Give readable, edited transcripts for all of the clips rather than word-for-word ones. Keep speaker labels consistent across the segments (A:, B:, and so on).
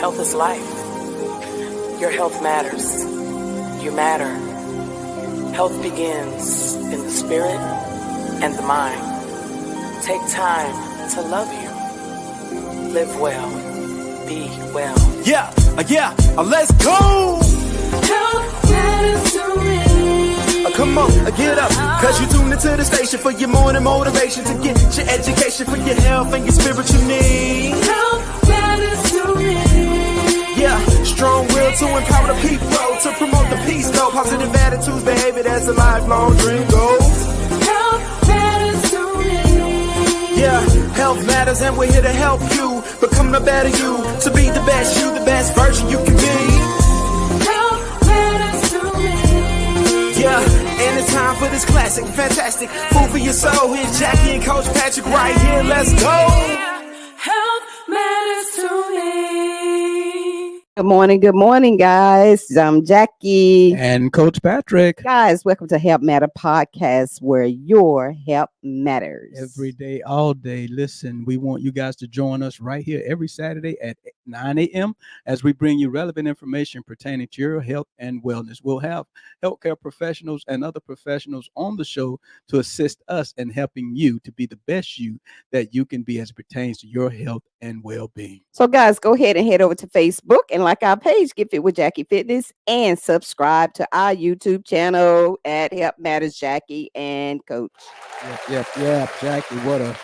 A: Health is life. Your health matters. You matter. Health begins in the spirit and the mind. Take time to love you. Live well. Be well.
B: Yeah, let's go!
C: Health matters to me.
B: Come on, get up, cause you tuned into the station for your morning motivation to get your education for your health and your spiritual needs.
C: Health matters to me.
B: Yeah, strong will to empower the people, to promote the peace, though. Positive attitudes, behavior, that's a lifelong dream goal.
C: Health matters to me.
B: Yeah, health matters and we're here to help you become the better you, to be the best version you can be.
C: Health matters to me.
B: Yeah, and it's time for this classic, fantastic food for your soul. Here's Jackie and Coach Patrick right here. Let's go.
C: Health matters to me.
D: Good morning, guys. I'm Jackie.
E: And Coach Patrick.
D: Guys, welcome to Help Matter Podcast, where your help matters.
E: Every day, all day. Listen, we want you guys to join us right here every Saturday at 9 a.m. as we bring you relevant information pertaining to your health and wellness. We'll have healthcare professionals and other professionals on the show to assist us in helping you to be the best you that you can be as it pertains to your health and well-being.
D: So, guys, go ahead and head over to Facebook and like our page, Get Fit with Jackie Fitness, and subscribe to our YouTube channel at Help Matters Jackie and Coach.
E: Yep, Jackie, what a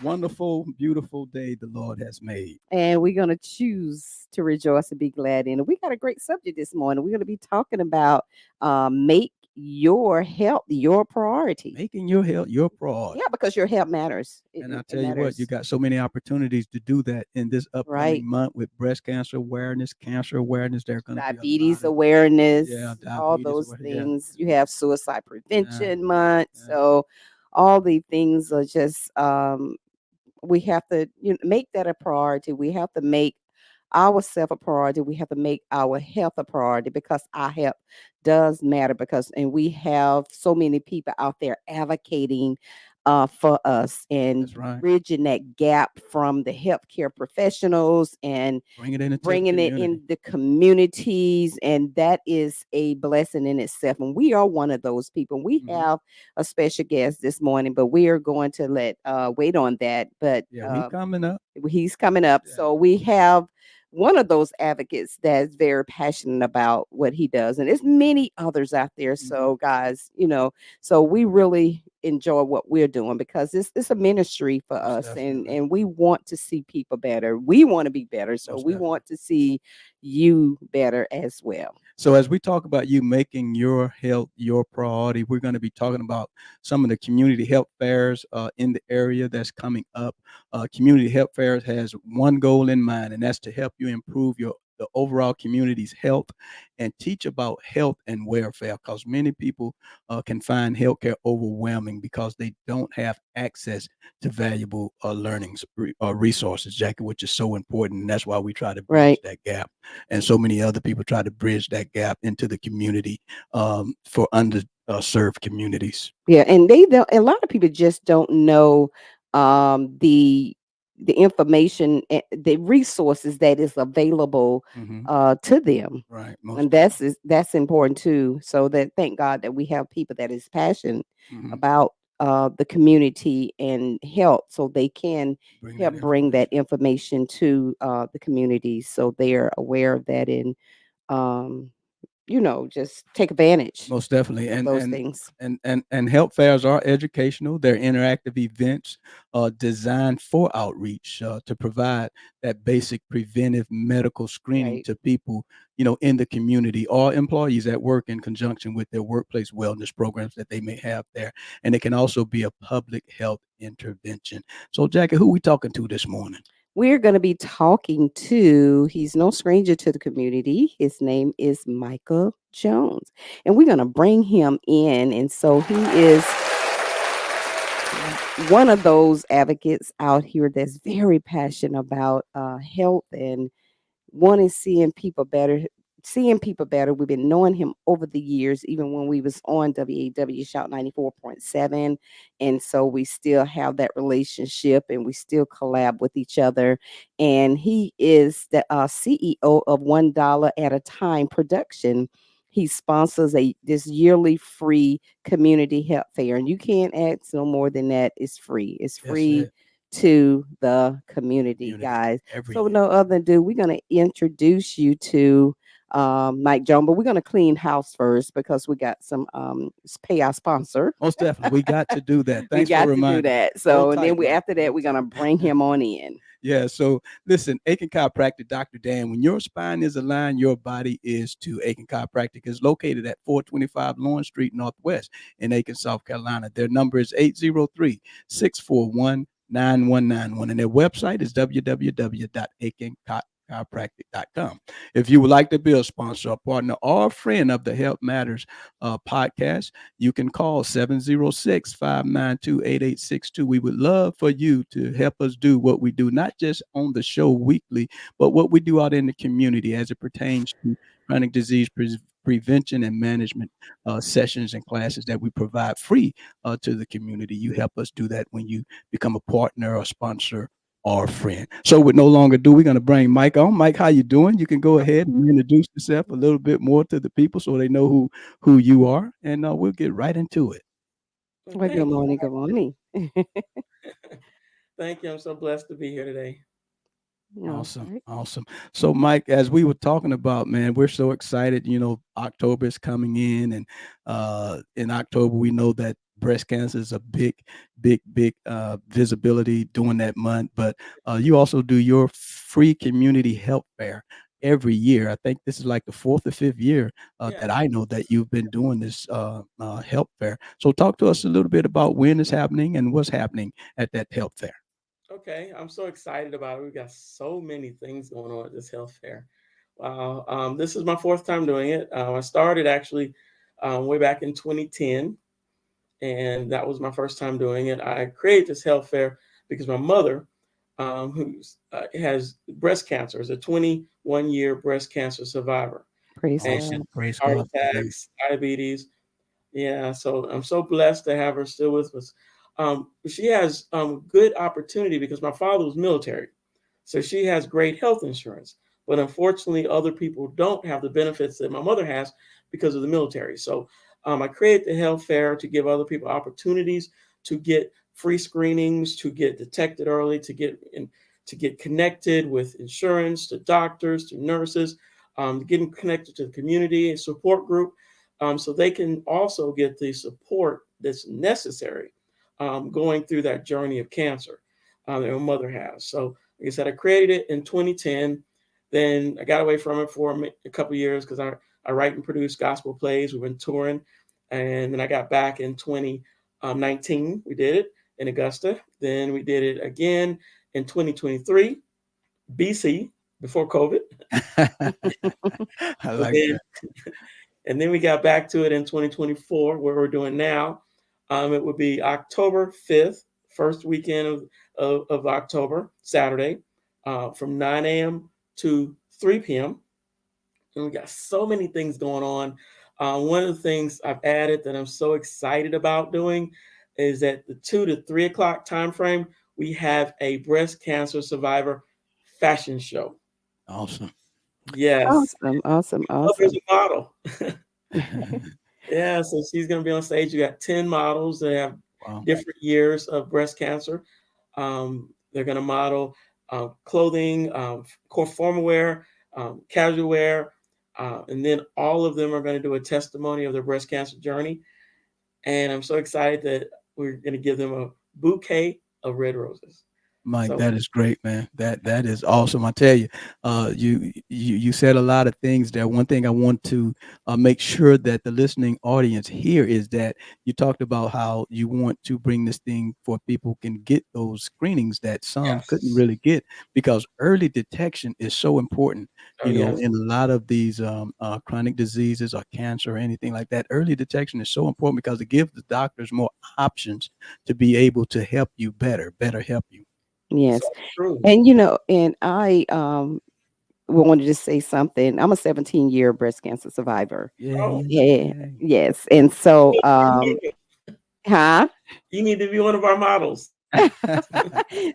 E: wonderful, beautiful day the Lord has made.
D: And we're going to choose to rejoice and be glad in it. We got a great subject this morning. We're going to be talking about make your health your priority.
E: Making your health your priority.
D: Yeah, because your health matters.
E: And I tell you what, you got so many opportunities to do that in this upcoming month with breast cancer awareness, cancer awareness. They're going to
D: diabetes awareness, all those things.
E: Yeah.
D: You have suicide prevention month. Yeah. So all the things are just we have to make that a priority. We have to make ourselves a priority. We have to make our health a priority because our health does matter, and we have so many people out there advocating for us and bridging that gap from the healthcare professionals and bringing it in the communities. And that is a blessing in itself. And we are one of those people. We have a special guest this morning, but we are going to wait on that. But
E: he's coming up.
D: He's coming up. Yeah. So we have one of those advocates that's very passionate about what he does. And there's many others out there. So guys, so we really enjoy what we're doing because it's a ministry for us. And we want to see people better. We want to be better. So we want to see you better as well.
E: So as we talk about you making your health your priority, we're going to be talking about some of the community health fairs in the area that's coming up. Community health fairs has one goal in mind, and that's to help you improve the overall community's health and teach about health and welfare, because many people can find healthcare overwhelming because they don't have access to valuable learnings resources, Jackie, which is so important. And that's why we try to bridge that gap. And so many other people try to bridge that gap into the community for underserved communities.
D: Yeah, and a lot of people just don't know the information, the resources that is available to them.
E: Right.
D: And that's important too. So that thank God that we have people that is passionate about the community and health, so they can help bring that information to the community, so they're aware of that and just take advantage.
E: Most definitely. And
D: those things.
E: And health fairs are educational. They're interactive events designed for outreach to provide that basic preventive medical screening to people, in the community, or employees at work in conjunction with their workplace wellness programs that they may have there. And it can also be a public health intervention. So, Jackie, who are we talking to this morning?
D: We're going to be talking to, he's no stranger to the community. His name is Michael Jones, and we're going to bring him in. And so he is one of those advocates out here that's very passionate about health and wanting seeing people better, seeing people better. We've been knowing him over the years, even when we was on WAW Shout 94.7. And so we still have that relationship and we still collab with each other. And he is the CEO of $1 at a Time Production. He sponsors a this yearly free community health fair. And you can't ask no more than that. It's free. It's
E: That's
D: free
E: it.
D: to the community,
E: Community
D: guys.
E: every
D: So
E: year.
D: no other ado, we're going to introduce you to Mike Jones, but we're going to clean house first because we got some pay our sponsor.
E: Most definitely. We got to do that.
D: We
E: Thanks for
D: got to do
E: reminding me.
D: that.
E: Hold
D: So and then
E: tight
D: we
E: now.
D: after that
E: Hold
D: we're
E: tight.
D: going to bring him on in.
E: Yeah. So listen, Aiken Chiropractic, Dr. Dan, when your spine is aligned, your body is too. Aiken Chiropractic is located at 425 Lawrence Street Northwest in Aiken, South Carolina. Their number is 803-641-9191. And their website is www.aikenchiropractic.com. If you would like to be a sponsor, a partner, or a friend of the Health Matters podcast, you can call 706-592-8862. We would love for you to help us do what we do, not just on the show weekly, but what we do out in the community as it pertains to chronic disease prevention and management sessions and classes that we provide free to the community. You help us do that when you become a partner or sponsor or friend. So with no longer ado, we're going to bring Mike on. Mike, how you doing? You can go ahead and introduce yourself a little bit more to the people so they know who you are, and we'll get right into it.
F: Well,
D: Well, good
F: thank you.
D: morning. Good morning.
F: Thank you. I'm so blessed to be here today.
D: All
E: Awesome.
D: right.
E: Awesome. So, Mike, as we were talking about, man, we're so excited. You know, October is coming in, and in October, we know that breast cancer is a big visibility during that month. But you also do your free community health fair every year. I think this is like the fourth or fifth year
F: Yeah.
E: that I know that you've been doing this health fair. So, talk to us a little bit about when it's happening and what's happening at that health fair.
F: Okay. I'm so excited about it. We've got so many things going on at this health fair. Wow. This is my fourth time doing it. I started actually way back in 2010, and that was my first time doing it. I created this health fair because my mother, who has breast cancer, is a 21-year breast cancer survivor,
D: Praise
F: and
D: God.
E: Awesome. Praise
F: heart
E: God for that.
F: attacks, diabetes. Yeah, so I'm so blessed to have her still with us. She has good opportunity because my father was military, so she has great health insurance. But unfortunately, other people don't have the benefits that my mother has because of the military. So I created the health fair to give other people opportunities to get free screenings, to get detected early, to get connected with insurance, to doctors, to nurses, getting connected to the community, a support group, so they can also get the support that's necessary going through that journey of cancer that my mother has. So, like I said, I created it in 2010. Then I got away from it for a couple of years because I write and produce gospel plays. We've been touring. And then I got back in 2019. We did it in Augusta. Then we did it again in 2023, BC, before COVID.
E: I
F: And
E: like
F: then
E: that.
F: And then we got back to it in 2024, where we're doing now. It would be October 5th, first weekend of October, Saturday, from 9 a.m. to 3 p.m. And we got so many things going on. One of the things I've added that I'm so excited about doing is at the 2 to 3 o'clock time frame, we have a breast cancer survivor fashion show.
E: Awesome.
F: Yes,
D: Awesome. Awesome.
F: there's
D: Awesome.
F: a model. Yeah, so she's going to be on stage. You got 10 models that have
E: Wow.
F: different years of breast cancer. They're going to model clothing, core formal wear, casual wear, and then all of them are going to do a testimony of their breast cancer journey. And I'm so excited that we're going to give them a bouquet of red roses.
E: Mike,
F: So,
E: that is great, man. That is awesome. I tell you, you said a lot of things there. One thing I want to make sure that the listening audience hear is that you talked about how you want to bring this thing for people can get those screenings that some couldn't
F: yes.
E: really get because early detection is so important.
F: Oh,
E: You know,
F: yes.
E: in a lot of these chronic diseases or cancer or anything like that, early detection is so important because it gives the doctors more options to be able to help you better help you.
F: So
D: Yes.
F: true.
D: And and I wanted to say something. I'm a 17-year breast cancer survivor.
E: Yeah,
F: Oh,
E: yeah,
D: Yeah,
E: yeah.
D: yes. And so, huh?
F: you need to be one of our models.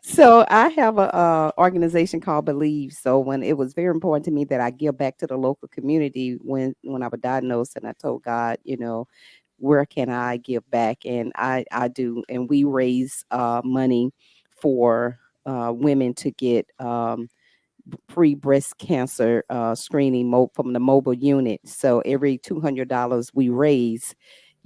D: So I have a organization called Believe. So when it was very important to me that I give back to the local community when I was diagnosed, and I told God, where can I give back? And I do, and we raise money for women to get free breast cancer screening from the mobile unit. So every $200 we raise,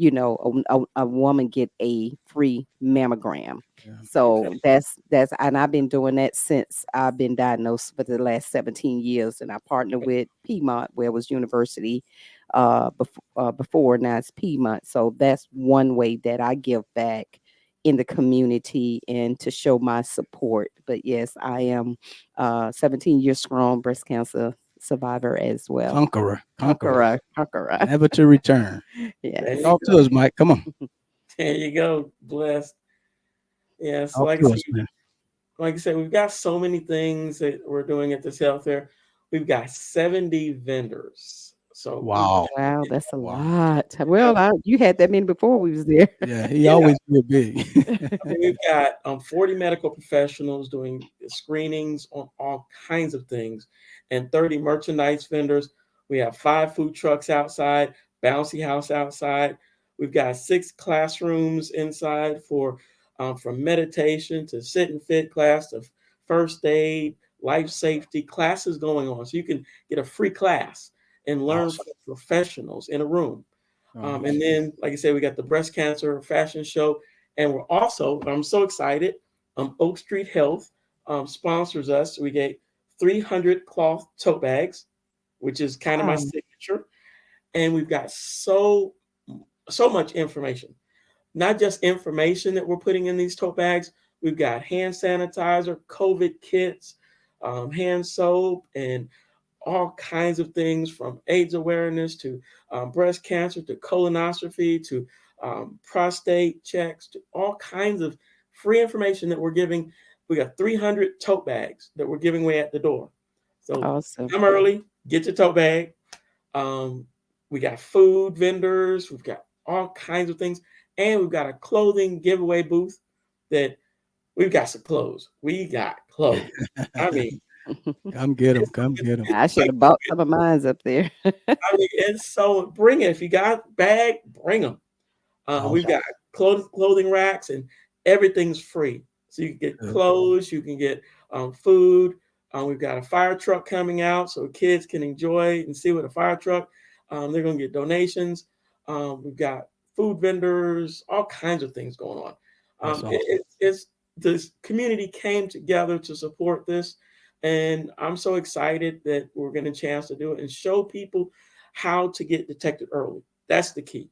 D: a woman get a free mammogram.
E: Yeah.
F: Okay.
D: So that's and I've been doing that since I've been diagnosed for the last 17 years. And I partnered with Piedmont, where it was university before. Now it's Piedmont. So that's one way that I give back in the community and to show my support. But yes, I am 17 years strong breast cancer survivor as well.
E: Conqueror, conqueror,
D: Conqueror.
E: never to return.
F: There
D: Yes.
F: you
E: Talk to
F: go.
E: us, Mike. Come on.
F: There you go. Blessed. Yes.
E: Talk
F: Like I
E: to
F: said,
E: us, man.
F: we've got so many things that we're doing at this health fair. We've got 70 vendors. So we
E: Wow.
D: Wow, that's a
E: Wow.
D: lot.
F: have,
D: Well, you had that many before we was there.
E: Yeah, he
F: yeah,
E: always real big.
F: I mean, we've got 40 medical professionals doing screenings on all kinds of things and 30 merchandise vendors. We have 5 food trucks outside, bouncy house outside. We've got 6 classrooms inside for from meditation to sit and fit class to first aid, life safety classes going on. So you can get a free class and learn
E: Awesome.
F: from professionals in a room. And
E: Awesome.
F: then, like I said, we got the breast cancer fashion show, and we're also, I'm so excited. Oak Street Health sponsors us. We get 300 cloth tote bags, which is kind of my
D: Wow.
F: signature, and we've got so much information. Not just information that we're putting in these tote bags. We've got hand sanitizer, COVID kits, hand soap, and all kinds of things from AIDS awareness to breast cancer to colonoscopy to prostate checks to all kinds of free information that we're giving. We got 300 tote bags that we're giving away at the door. So
D: Awesome.
F: come early, get your tote bag. Um, we got food vendors, we've got all kinds of things, and we've got a clothing giveaway booth that we've got some clothes. We got clothes. I mean,
E: Come get him.
F: it's,
E: Come
F: it's,
E: get him.
D: I
F: it's
D: should
F: like
D: have bought some of mine up there.
F: I mean, it's so bring it. If you got a bag, bring them. We've
E: Awesome.
F: got clothing racks and everything's free. So you can get
E: Good.
F: clothes, you can get food. We've got a fire truck coming out so kids can enjoy and see what a fire truck. They're going to get donations. We've got food vendors, all kinds of things going on.
E: That's awesome.
F: It's this community came together to support this, and I'm so excited that we're getting a chance to do it and show people how to get detected early. That's the key.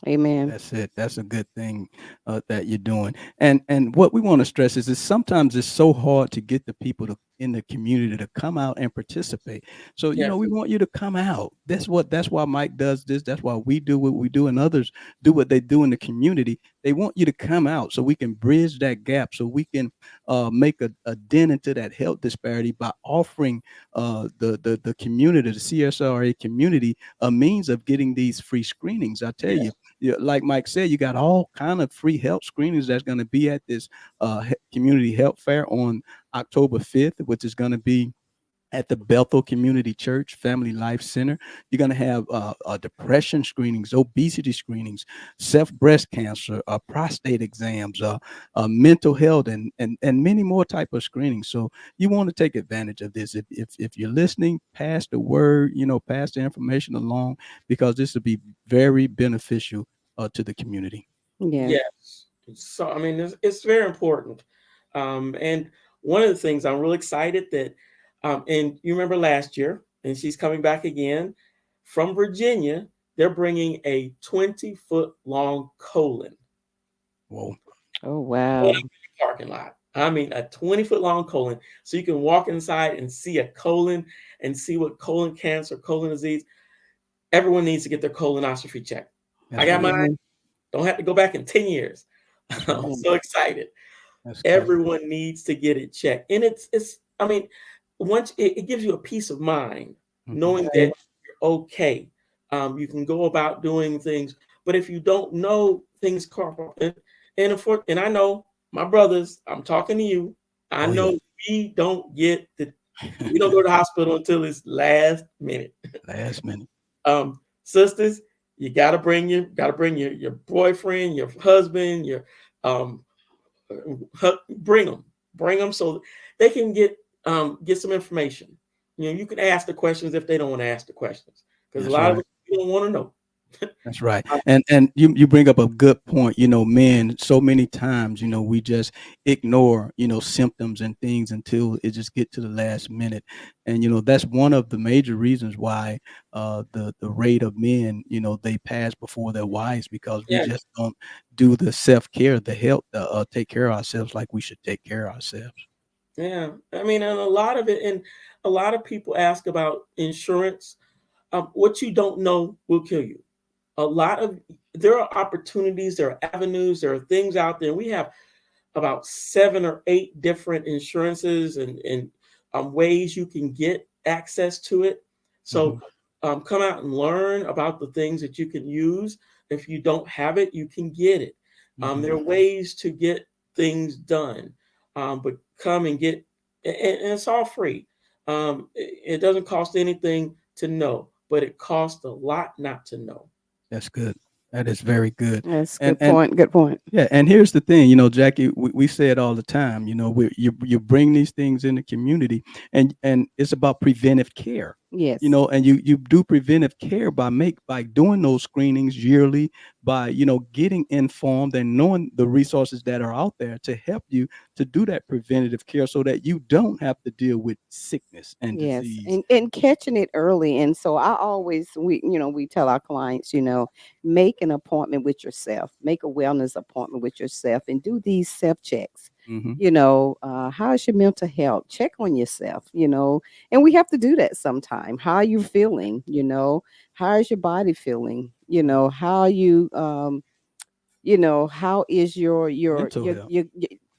D: Amen.
E: That's it. That's a good thing that you're doing. And what we want to stress is sometimes it's so hard to get the people in the community to come out and participate. So
F: Yes.
E: we want you to come out. That's why Mike does this. That's why we do what we do, and others do what they do in the community. They want you to come out so we can bridge that gap, so we can make a dent into that health disparity by offering the community, the CSRA community, a means of getting these free screenings. I tell you,
F: Yes.
E: like Mike said, you got all kind of free health screenings that's going to be at this community health fair on October 5th, which is going to be at the Bethel Community Church Family Life Center. You're going to have depression screenings, obesity screenings, self breast cancer, prostate exams, mental health, and many more type of screenings. So you want to take advantage of this. If you're listening, pass the word, pass the information along, because this will be very beneficial to the community.
D: Yes.
F: Yes. So, I mean, it's very important. And one of the things I'm really excited that, and you remember last year, and she's coming back again from Virginia, they're bringing a 20-foot long colon
E: Whoa.
D: Oh
F: in
D: wow.
F: the parking lot. I mean, a 20-foot long colon. So you can walk inside and see a colon and see what colon cancer, colon disease. Everyone needs to get their colonoscopy checked. I
E: That's
F: got
E: right.
F: mine.
D: Amen.
F: Don't have to go back in 10 years.
E: That's right.
F: I'm so excited.
E: That's good.
F: Everyone needs to get it checked. And it's I mean, once it gives you a peace of mind
E: Mhm.
F: knowing that you're okay. You can go about doing things, but if you don't know things crop up, and I know my brothers, I'm talking to you. I
E: Oh yeah.
F: know we don't go to the hospital until it's last minute.
E: Last minute.
F: Sisters, you gotta bring your boyfriend, your husband, your um bring them, so they can get some information. You can ask the questions if they don't want to ask the questions, because a
E: That's
F: lot of
E: right.
F: us we don't want to know.
E: That's right. And you bring up a good point. Men, so many times, we just ignore, symptoms and things until it just get to the last minute. And that's one of the major reasons why the rate of men, they pass before their wives, because we
F: Yeah,
E: just don't do the self-care, the health, take care of ourselves like we should take care of ourselves.
F: yeah. I mean, and a lot of people ask about insurance. What you don't know will kill you. A lot of There are opportunities, there are avenues, there are things out there. We have about 7 or 8 different insurances and ways you can get access to it. So
E: Hmm.
F: come out and learn about the things that you can use. If you don't have it, you can get it.
E: Hmm.
F: There are ways to get things done, but come and get, and it's all free. It doesn't cost anything to know, but it costs a lot not to know.
E: That's good. That is very good.
D: That's
E: And
D: good point. Good point.
E: yeah, and here's the thing, Jackie, we say it all the time. You bring these things in the community, and it's about preventive care.
D: Yes.
E: And you do preventive care by doing those screenings yearly, by getting informed and knowing the resources that are out there to help you to do that preventative care, so that you don't have to deal with sickness and
D: Yes,
E: disease.
D: and catching it early, and so I always we tell our clients, make an appointment with yourself, make a wellness appointment with yourself, and do these self checks.
E: Hmm.
D: How's your mental health? Check on yourself, and we have to do that sometime. How are you feeling? How is your body feeling? How you how is
E: Mental health.
D: your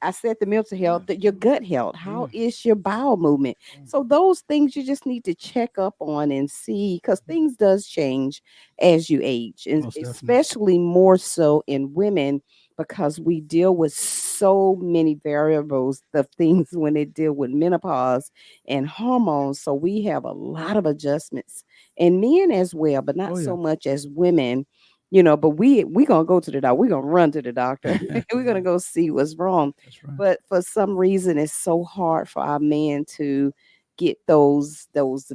D: I said the mental health, your gut health. How
E: Yeah.
D: is your bowel movement? So those things you just need to check up on and see, because things does change as you age, and
E: Most definitely.
D: especially more so in women, because we deal with so many variables of things when they deal with menopause and hormones. So we have a lot of adjustments, and men as well, but not
E: Oh yeah.
D: so much as women. But we gonna go to the doctor. We're gonna run to the doctor. We're gonna go see what's wrong.
E: That's right.
D: But for some reason, it's so hard for our men to get those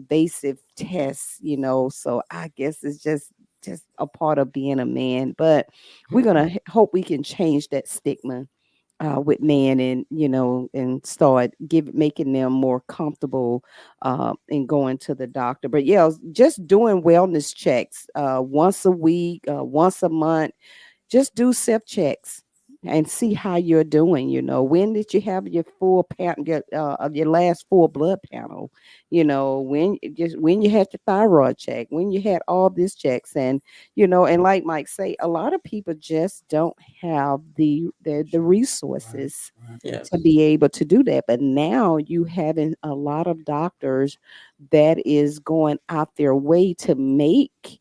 D: basic tests. So I guess it's just a part of being a man. But we're gonna hope we can change that stigma with men, and and start making them more comfortable in going to the doctor. But yeah, just doing wellness checks once a week, once a month. Just do self checks and see how you're doing. When did you have your full panel, your last full blood panel? When you had your thyroid check, when you had all these checks, and and like Mike say, a lot of people just don't have the
E: Right.
D: resources
E: Right.
D: to
F: Yes,
D: be able to do that. But now you having a lot of doctors that is going out their way to make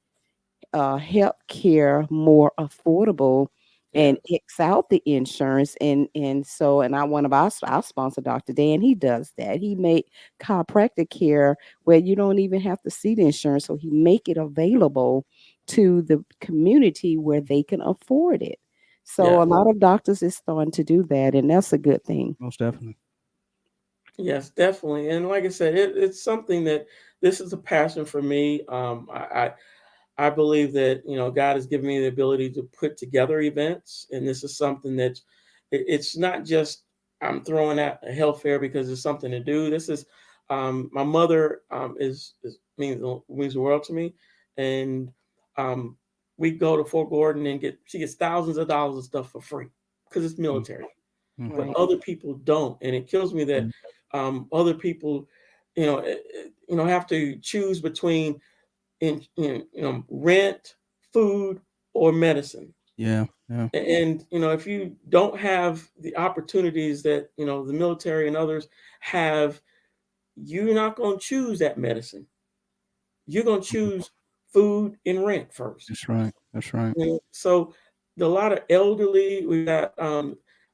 D: health care more affordable and
F: yes,
D: X out the insurance. And I one of our sponsor, Dr. Dan, he does that. He make chiropractic care where you don't even have to see the insurance. So he make it available to the community where they can afford it. So a
F: yes,
D: lot of doctors is starting to do that, and that's a good thing.
E: Most definitely.
F: yes, definitely. And like I said, it's something that this is a passion for me. I believe that God has given me the ability to put together events, and this is something that it's not just I'm throwing out a health fair because it's something to do. This is my mother is means the world to me, and um, we go to Fort Gordon and she gets thousands of dollars of stuff for free because it's military, but
E: Mm-hmm.
D: Right.
F: other people don't, and it kills me that other people, have to choose between rent, food, or medicine.
E: Yeah. Yeah.
F: And if you don't have the opportunities that the military and others have, you're not going to choose that medicine. You're going to choose food and rent first.
E: That's right. That's right.
F: So a lot of elderly, we got.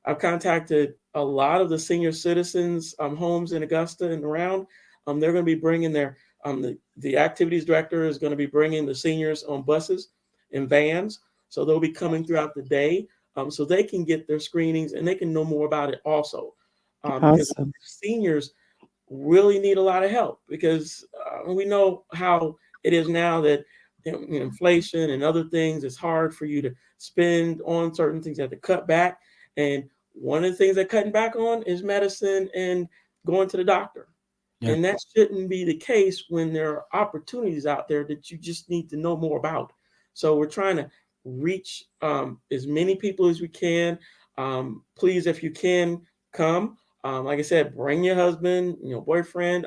F: I've contacted a lot of the senior citizens homes in Augusta and around. They're going to be bringing their the activities director is going to be bringing the seniors on buses and vans, so they'll be coming throughout the day, so they can get their screenings and they can know more about it also, because
D: Awesome.
F: seniors really need a lot of help because we know how it is now that inflation and other things, it's hard for you to spend on certain things. You have to cut back. And one of the things they're cutting back on is medicine and going to the doctor.
E: Yeah.
F: And that shouldn't be the case when there are opportunities out there that you just need to know more about. So we're trying to reach as many people as we can. Please, if you can, come. Like I said, bring your husband, boyfriend.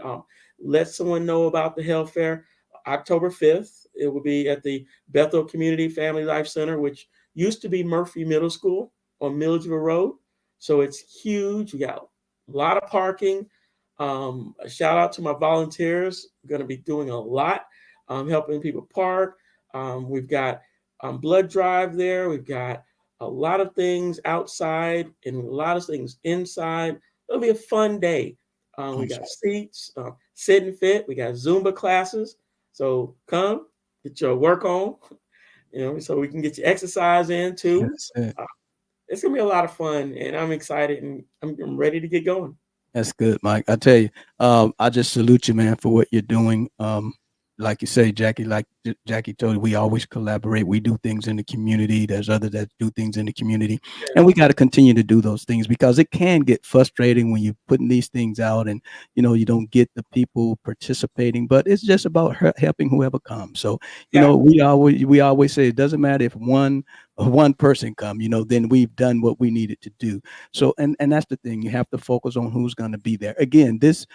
F: Let someone know about the health fair. October 5th, it will be at the Bethel Community Family Life Center, which used to be Murphy Middle School on Milledgeville Road. So it's huge. We got a lot of parking. A shout out to my volunteers. We're going to be doing a lot, helping people park. We've got blood drive there. We've got a lot of things outside and a lot of things inside. It'll be a fun day. We
E: Awesome.
F: got seats, sit and fit. We got Zumba classes. So come get your work on, so we can get your exercise in too.
E: That's it.
F: Uh, it's gonna be a lot of fun, and I'm excited and I'm ready to get going.
E: That's good, Mike. I tell you, I just salute you, man, for what you're doing. Like you say, Jackie, like Jackie told you, we always collaborate. We do things in the community. There's others that do things in the community. And we got to continue to do those things because it can get frustrating when you're putting these things out and, you don't get the people participating, but it's just about helping whoever comes. So,
F: Yeah.
E: we always say it doesn't matter if one person come, then we've done what we needed to do. So, and that's the thing. You have to focus on who's going to be there. Again, this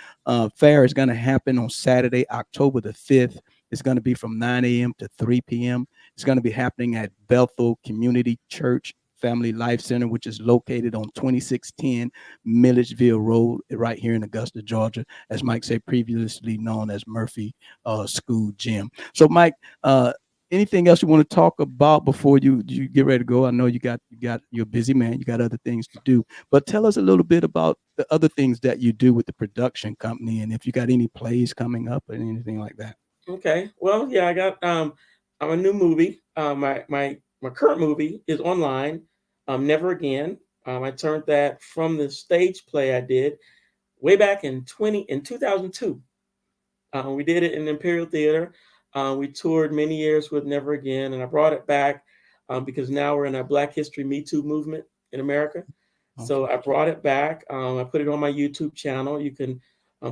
E: fair is going to happen on Saturday, October the 5th. It's going to be from 9 a.m. to 3 p.m. It's going to be happening at Bethel Community Church Family Life Center, which is located on 2610 Milledgeville Road, right here in Augusta, Georgia, as Mike said, previously known as Murphy School Gym. So, Mike, anything else you want to talk about before you get ready to go? I know you're a busy man. You got other things to do, but tell us a little bit about the other things that you do with the production company, and if you got any plays coming up or anything like that.
F: Okay. Well, yeah, I got I'm a new movie. My current movie is online. Never Again. I turned that from the stage play I did way back in 2002. We did it in Imperial Theater. We toured many years with Never Again, and I brought it back because now we're in a Black History Me Too movement in America. So
E: Awesome.
F: I brought it back. I put it on my YouTube channel. You can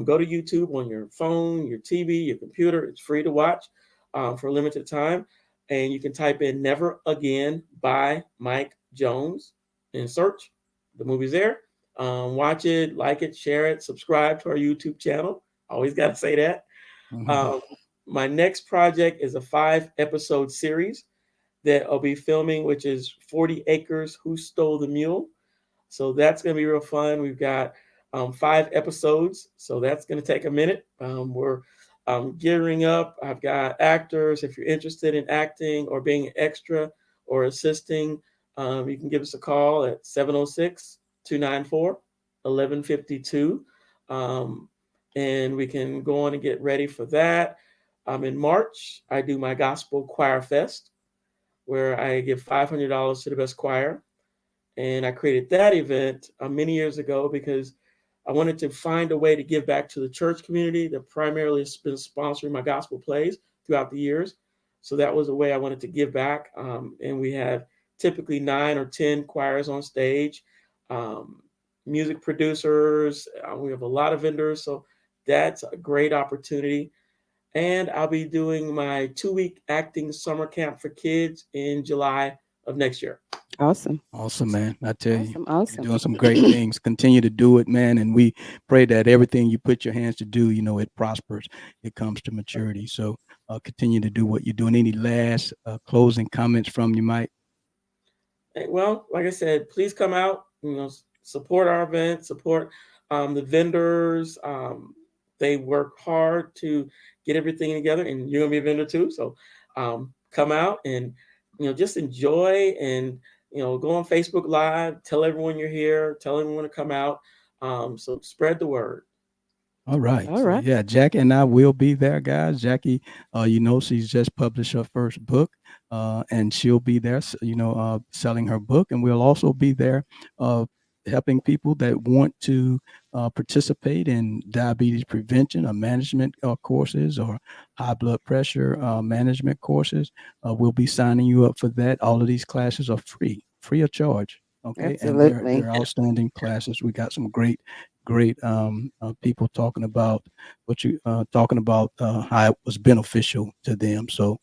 F: go to YouTube on your phone, your TV, your computer. It's free to watch for a limited time. And you can type in Never Again by Mike Jones and search. The movie's there. Watch it, like it, share it, subscribe to our YouTube channel. Always got to say that.
E: Mhm.
F: Um, my next project is a 5-episode series that I'll be filming, which is 40 Acres, Who Stole the Mule? So that's going to be real fun. We've got 5 episodes, so that's going to take a minute. We're gearing up. I've got actors. If you're interested in acting or being an extra or assisting, you can give us a call at 706 294 1152. And we can go on and get ready for that. In March, I do my Gospel Choir Fest, where I give $500 to the best choir. And I created that event many years ago because I wanted to find a way to give back to the church community that primarily has been sponsoring my gospel plays throughout the years. So that was a way I wanted to give back. And we have typically 9 or 10 choirs on stage, um, music producers. We have a lot of vendors. So that's a great opportunity. And I'll be doing my 2-week acting summer camp for kids in July of next year.
D: Awesome.
E: Awesome, man. I tell you,
D: Awesome.
E: you're
D: Awesome.
E: doing some great things. Continue to do it, man. And we pray that everything you put your hands to do, it prospers. It comes to maturity. So continue to do what you're doing. Any last closing comments from you, Mike?
F: Well, like I said, please come out. Support our event, support the vendors. They work hard to get everything together, and you're gonna be a vendor too. So come out and just enjoy, and go on Facebook Live, tell everyone you're here, tell everyone to come out. So spread the word.
E: All right.
D: All
E: So
D: right.
E: yeah, Jackie and I will be there, guys. Jackie, she's just published her first book, and she'll be there, selling her book, and we'll also be there, uh, helping people that want to participate in diabetes prevention or management courses or high blood pressure management courses. We'll be signing you up for that. All of these classes are free of charge. Okay, and they're
D: Absolutely.
E: outstanding classes. We got some great people talking about how it was beneficial to them. So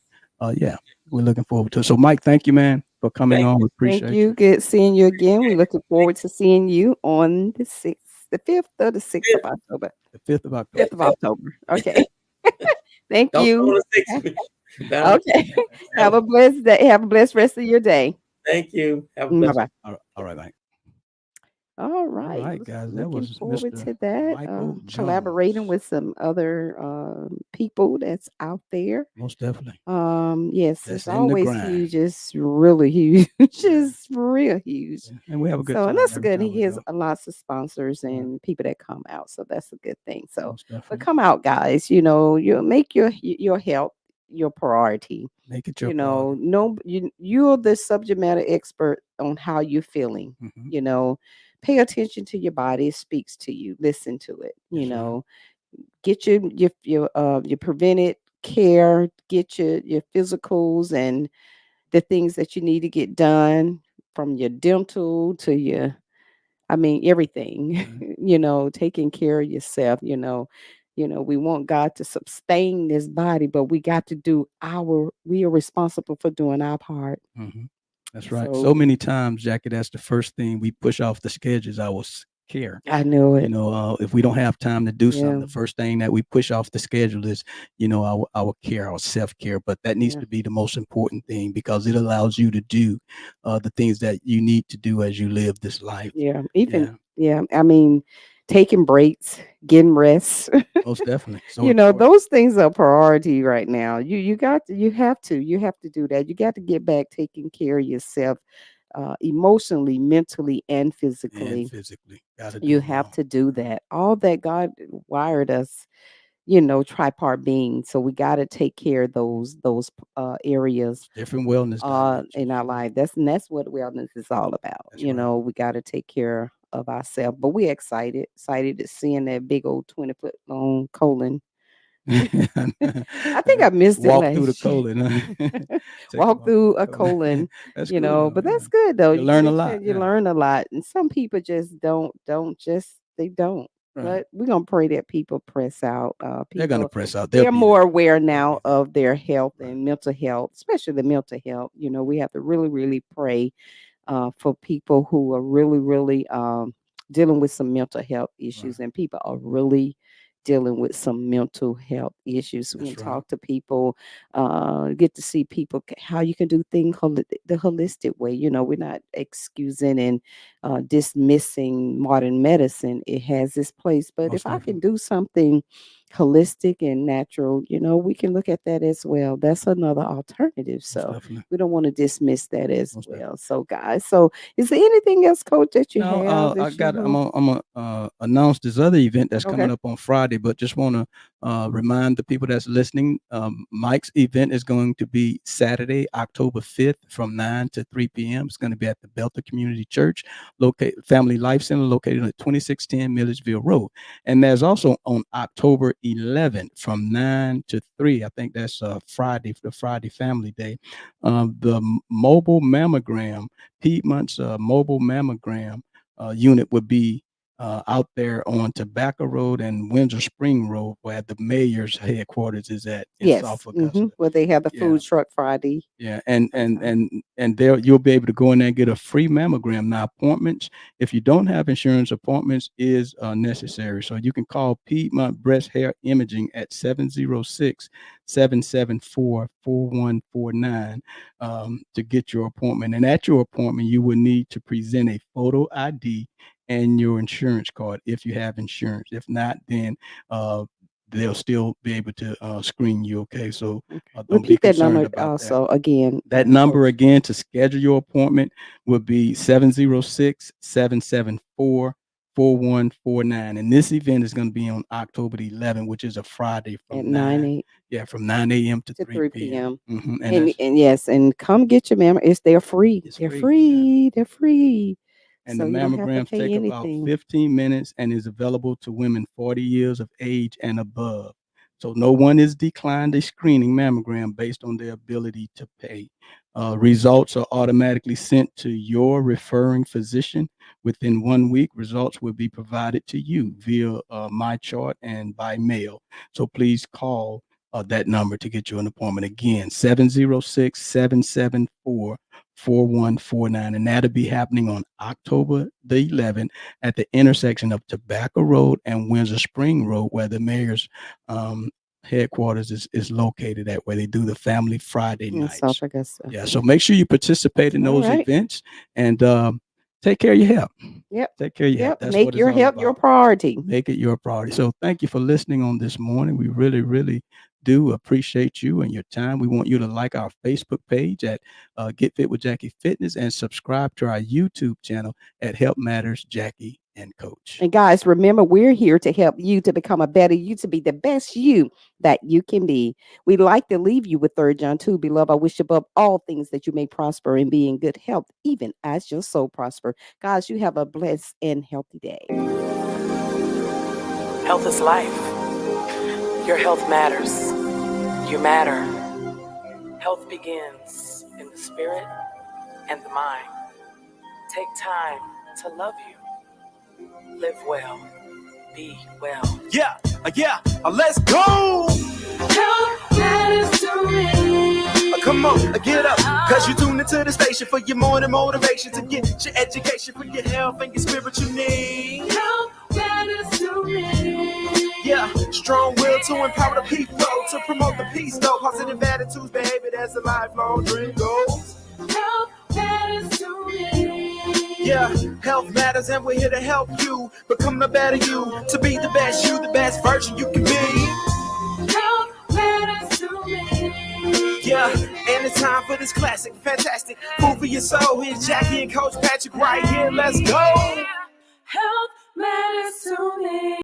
E: yeah, we're looking forward to it. So Mike, thank you, man, for coming
F: Thank
E: on.
F: you.
E: We
D: Thank
E: appreciate
D: you.
E: you.
D: Good seeing you again. We're looking
F: Thank
D: forward to seeing you on the 6th, the 5th or the 6th
F: you.
D: of October.
E: The 5th of October.
D: 5th of October. Okay. Thank
F: Don't come
D: you.
F: on the six. That'll
D: Okay.
F: have
D: Have a blessed day. Have a blessed rest of your day.
F: thank you. Have a
D: Bye
F: blessed
D: bye.
E: All right, Mike.
D: All
E: All
D: right.
E: right, guys. That
D: Looking
E: was
D: forward
E: Mr.
D: to that.
E: Michael
D: Collaborating
E: Jones.
D: with some other people that's out there.
E: Most definitely.
D: Yes,
E: That's
D: it's
E: in the
D: always
E: grind.
D: huge. It's really huge.
E: Yeah.
D: Just real huge.
E: Yeah. And we have a good
D: So, and
E: time
D: that's
E: every
D: good.
E: time we
D: He has
E: go.
D: lots of sponsors
E: Right.
D: and people that come out. So that's a good thing. So,
E: Most
D: but
E: definitely.
D: come out, guys. You make your health your priority.
E: Make it your priority.
D: No, you're the subject matter expert on how you're feeling.
E: Hmm.
D: You know, pay attention to your body. It speaks to you. Listen to it.
E: That's right.
D: Get your preventive care. Get your physicals and the things that you need to get done from your dental to your I mean everything.
E: Right.
D: Taking care of yourself. We want God to sustain this body, but we are responsible for doing our part.
E: Hmm. That's right.
D: So
E: So many times, Jackie, that's the first thing we push off the schedule is our care.
D: I know it.
E: If we don't have time to do something,
D: Yeah,
E: the first thing that we push off the schedule is, our care, our self care. But that needs
D: yeah,
E: to be the most important thing because it allows you to do the things that you need to do as you live this life.
D: yeah. Even
E: Yeah,
D: yeah, I mean, taking breaks, getting rest.
E: most definitely. So important.
D: Those things are priority right now. You have to do that. You got to get back taking care of yourself, emotionally, mentally, and
E: And
D: physically.
E: physically, got to do
D: You
E: them
D: have
E: all.
D: to do
E: Right.
D: that. All that God wired us, tripart beings. So we got to take care of those areas
E: Different wellness
D: in
E: dimensions.
D: our life. That's what wellness is all about.
E: That's right.
D: We got to take care of ourselves. But we're excited to seeing that big old 20-foot long colon. I think I missed it
E: Walk through the
D: last year.
E: colon. Huh? Take a
D: Walk
E: walk through
D: through
E: the
D: a
E: colon.
D: colon,
E: That's cool though.
D: but
E: Yeah,
D: that's good though.
E: you
D: You get
E: learn a
D: a
E: lot.
D: chance, you
E: Yeah,
D: learn a lot. And some people just don't just they don't.
E: right.
D: But we're gonna pray that people press out.
E: They're gonna
D: People
E: press out. They'll
D: they're
E: be
D: more
E: there.
D: aware
E: They'll
D: now
E: be there.
D: of their health
E: Right.
D: and mental health, especially the mental health. We have to really, really pray for people who are really, really dealing with some mental health
E: Right.
D: issues, and people are really dealing with some mental health issues. We can
E: That's right.
D: talk to people, get to see people how you can do things the holistic way. We're not excusing and dismissing modern medicine. It has its place, but
E: Most
D: if I can
E: definitely.
D: do something holistic and natural, we can look at that as well. That's another alternative.
E: Most
D: So
E: definitely.
D: we don't want to dismiss that as
E: Most definitely.
D: well. So, guys, is there anything else, Coach, that you
E: No,
D: have
E: I
D: that you
E: got. I'm
D: want?
E: gonna announce this other event that's
D: Okay.
E: coming up on Friday, but just want to remind the people that's listening. Mike's event is going to be Saturday, October 5th, from 9 to 3 p.m. It's going to be at the Belter Community Church, Family Life Center, located at 2610 Milledgeville Road. And there's also on October 11th from 9 to 3. I think that's Friday, the Friday Family Day. The mobile mammogram, Piedmont's mobile mammogram unit would be out there on Tobacco Road and Windsor Spring Road, where the mayor's headquarters is at in South
D: Yes.
E: Augusta.
D: Well, they have the
E: Yeah,
D: food truck Friday.
E: yeah, and and
D: Okay.
E: and and there you'll be able to go in there and get a free mammogram. Now, appointments, if you don't have insurance, appointments is necessary. So you can call Piedmont Breast Hair Imaging at 706-774-4149 to get your appointment. And at your appointment, you will need to present a photo ID and your insurance card if you have insurance. If not, then they'll still be able to screen you. Okay, so don't be
D: Repeat that
E: concerned
D: number
E: about that.
D: also again.
E: That number again to schedule your appointment would be 706-774-4149. And this event is going to be on October the 11th, which is a Friday
D: At
E: from
D: 9
E: from 9 a.m. to
D: 3
E: p.m.
D: p.m.
E: And
D: And yes, and come get your mammogram. They're free.
E: it's
D: They're
E: free.
D: free. They're free.
E: And
D: So
E: the
D: you don't have to
E: mammograms
D: pay
E: take about
D: anything.
E: 15 minutes and is available to women 40 years of age and above. So no one is declined a screening mammogram based on their ability to pay. Results are automatically sent to your referring physician. Within 1 week, results will be provided to you via my chart and by mail. So please call that number to get you an appointment. Again, 706-774-4149. And that'll be happening on October the 11th at the intersection of Tobacco Road and Windsor Spring Road, where the mayor's headquarters is located at, where they do the Family Friday
D: In
E: nights.
D: South Augusta.
E: Yeah, so make sure you participate in
D: All
E: those
D: right.
E: events and take care of your health.
D: Yep.
E: Take care of your health.
D: Yep.
E: That's
D: Make
E: what it's
D: your
E: all
D: health your
E: about.
D: priority.
E: Make it your priority. So thank you for listening on this morning. We really, really do appreciate you and your time. We want you to like our Facebook page at Get Fit with Jackie Fitness and subscribe to our YouTube channel at Help Matters Jackie and Coach.
D: And guys, remember, we're here to help you to become a better you, to be the best you that you can be. We'd like to leave you with 3 John 2. Beloved, I wish above all things that you may prosper and be in good health, even as your soul prosper. Guys, you have a blessed and healthy day.
A: Health is life. Your health matters. You matter. Health begins in the spirit and the mind. Take time to love you. Live well. Be well.
B: Yeah, let's go.
C: Health matters to me.
B: Come on, get up, cause you tune into the station for your morning motivation to get your education for your health and your spiritual needs.
C: Health matters to me.
B: Yeah, strong will to empower the people, to promote the peace, though. Positive attitudes, behavior, that's a lifelong dream goals.
C: Health matters to me.
B: Yeah, health matters and we're here to help you become the better you, to be the best you, the best version you can be.
C: Health matters to me.
B: Yeah, and it's time for this classic, fantastic food for your soul. Here's Jackie and Coach Patrick right here. Let's go.
C: Health matters to me.